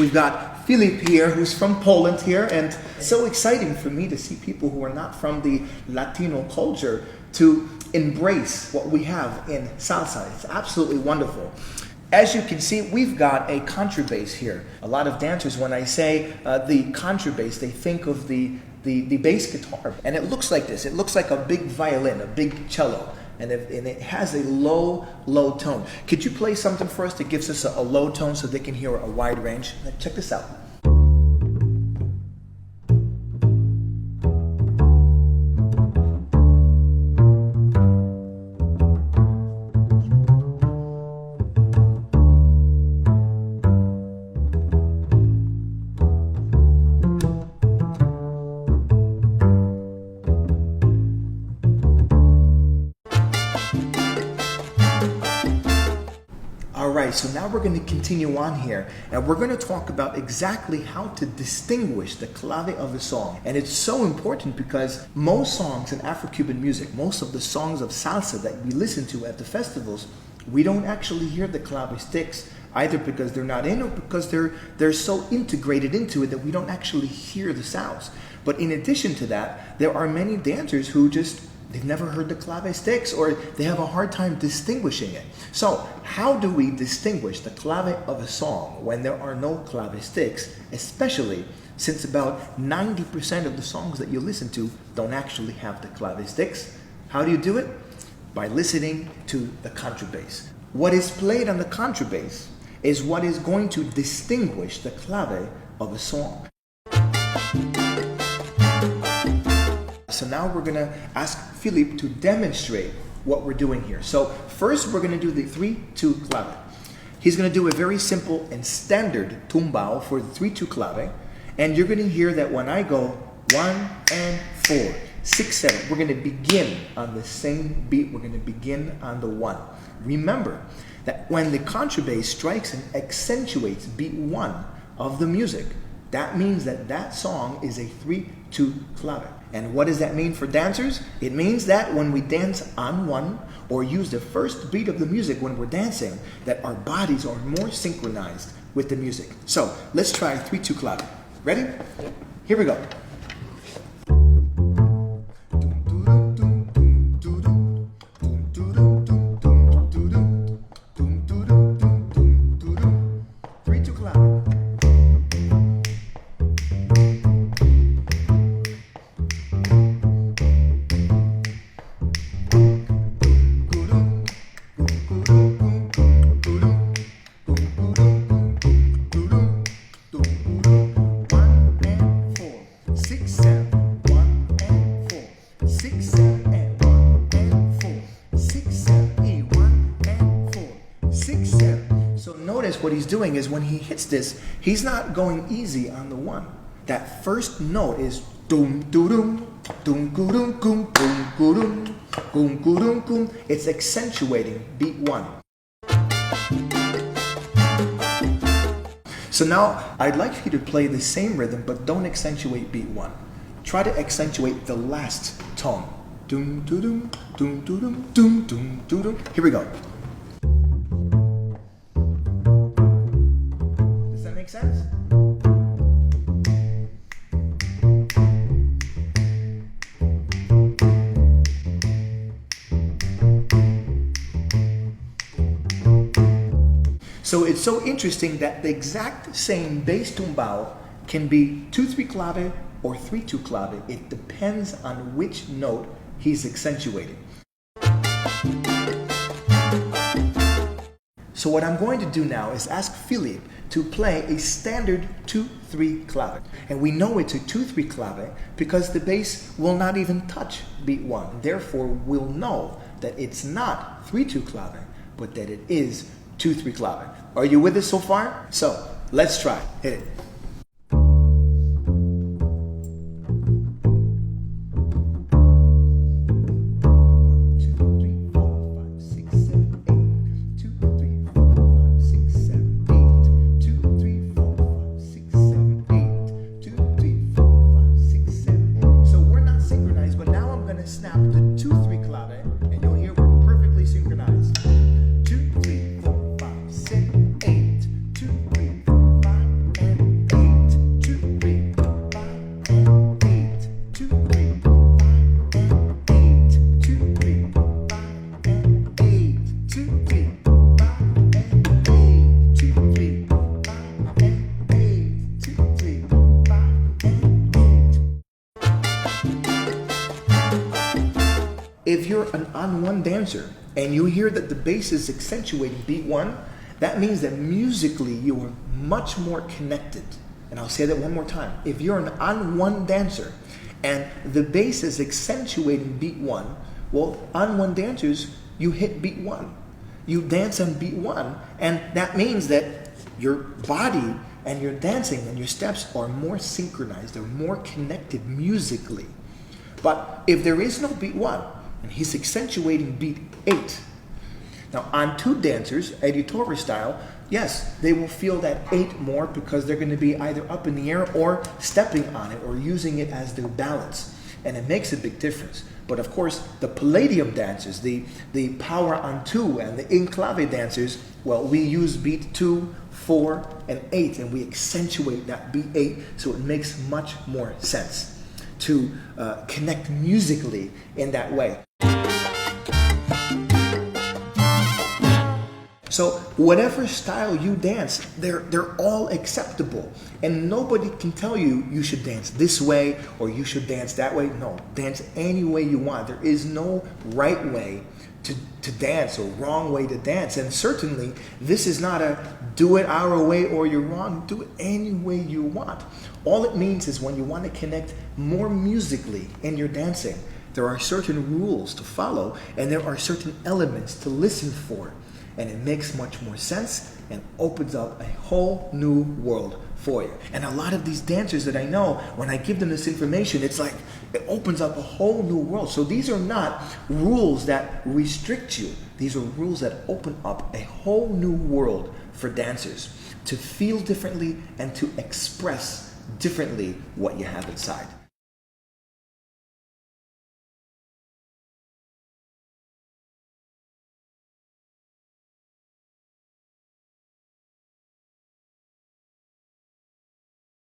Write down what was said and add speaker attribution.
Speaker 1: We've got Filip here, who's from Poland here, and it's so exciting for me to see people who are not from the Latino culture to embrace what we have in salsa. It's absolutely wonderful. As you can see, we've got a contrabass here. A lot of dancers, when I say the contrabass, they think of the bass guitar. And it looks like this. It looks like a big violin, a big cello. And it has a low tone. Could you play something for us that gives us a low tone so they can hear a wide range? Check this out. Alright, so now we're going to continue on here, and we're going to talk about exactly how to distinguish the clave of a song. And it's so important because most songs in Afro-Cuban music, most of the songs of salsa that we listen to at the festivals, we don't actually hear the clave sticks, either because they're not in or because they're so integrated into it that we don't actually hear the sounds. But in addition to that, there are many dancers who they've never heard the clave sticks, or they have a hard time distinguishing it. So how do we distinguish the clave of a song when there are no clave sticks, especially since about 90% of the songs that you listen to don't actually have the clave sticks? How do you do it? By listening to the contrabass. What is played on the contrabass is what is going to distinguish the clave of a song. So now we're going to ask Filip to demonstrate what we're doing here. So first we're going to do the 3-2 clave. He's going to do a very simple and standard tumbao for the 3-2 clave. And you're going to hear that when I go 1 and 4, 6, 7, we're going to begin on the same beat. We're going to begin on the 1. Remember that when the contrabass strikes and accentuates beat 1 of the music, that means that that song is a 3-2 clave. And what does that mean for dancers? It means that when we dance on 1 or use the first beat of the music when we're dancing, that our bodies are more synchronized with the music. So let's try 3-2 clave. Ready? Here we go. What he's doing is when he hits this, he's not going easy on the 1. That first note is dum dum dum dum dum dum dum dum. It's accentuating beat 1. So now I'd like you to play the same rhythm, but don't accentuate beat 1. Try to accentuate the last tone. Dum dum dum dum dum dum dum. Here we go. Sense? So it's so interesting that the exact same bass tumbao can be 2-3 clave or 3-2 clave. It depends on which note he's accentuating. So what I'm going to do now is ask Filip to play a standard 2-3 clave. And we know it's a 2-3 clave because the bass will not even touch beat 1. Therefore, we'll know that it's not 3-2 clave, but that it is 2-3 clave. Are you with us so far? So, let's try. Hit it. Snap the 2-3 clave, and you'll hear we're perfectly synchronized. 2, 3, 4, 5, 6, 8, 2, 3, 4, 5, and an on-one dancer and you hear that the bass is accentuating beat one, that means that musically you are much more connected. And I'll say that one more time. If you're an on-one dancer and the bass is accentuating beat one, well, on-one dancers, you hit beat one. You dance on beat one, and that means that your body and your dancing and your steps are more synchronized, they're more connected musically. But if there is no beat one, and he's accentuating beat 8, now on two dancers, Eddie Torres style, yes, they will feel that 8 more because they're going to be either up in the air or stepping on it or using it as their balance. And it makes a big difference. But of course, the Palladium dancers, the power on 2 and the in Clave dancers, well, we use beat 2, 4, and 8, and we accentuate that beat 8, so it makes much more sense to connect musically in that way. So whatever style you dance, they're all acceptable. And nobody can tell you you should dance this way or you should dance that way. No, dance any way you want. There is no right way to dance or wrong way to dance. And certainly this is not a do it our way or you're wrong. Do it any way you want. All it means is when you want to connect more musically in your dancing, there are certain rules to follow and there are certain elements to listen for. And it makes much more sense and opens up a whole new world for you. And a lot of these dancers that I know, when I give them this information, it's like it opens up a whole new world. So these are not rules that restrict you. These are rules that open up a whole new world for dancers to feel differently and to express differently what you have inside.